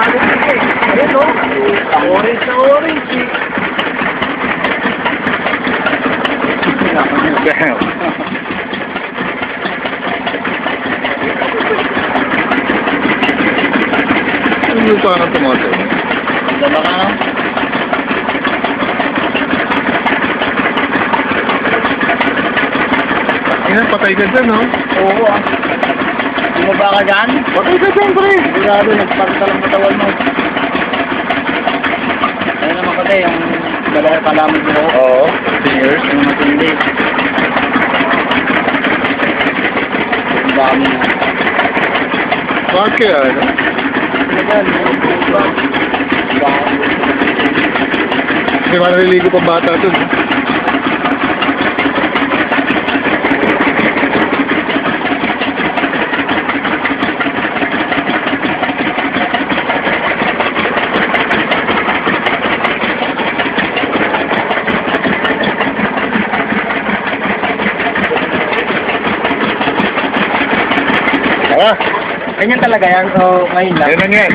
Ayan o. Orange na orange eh. Ano yung parang tomato? Dala ka na. Ayan, patay ka dyan, no? Oo ah. Bumaba ka dyan? Patay ka dyan, pre! Sigurado, nagparta lang katawan mo. Ayun naman kasi, yung dalawa kalaman mo. Oo, singers. Yung matindi. Ang dami na. Bakit kaya, ano? Ayan, May manaliligo pa bata dun. Ganyan talaga yan, so ngayon lang. Yan lang yan.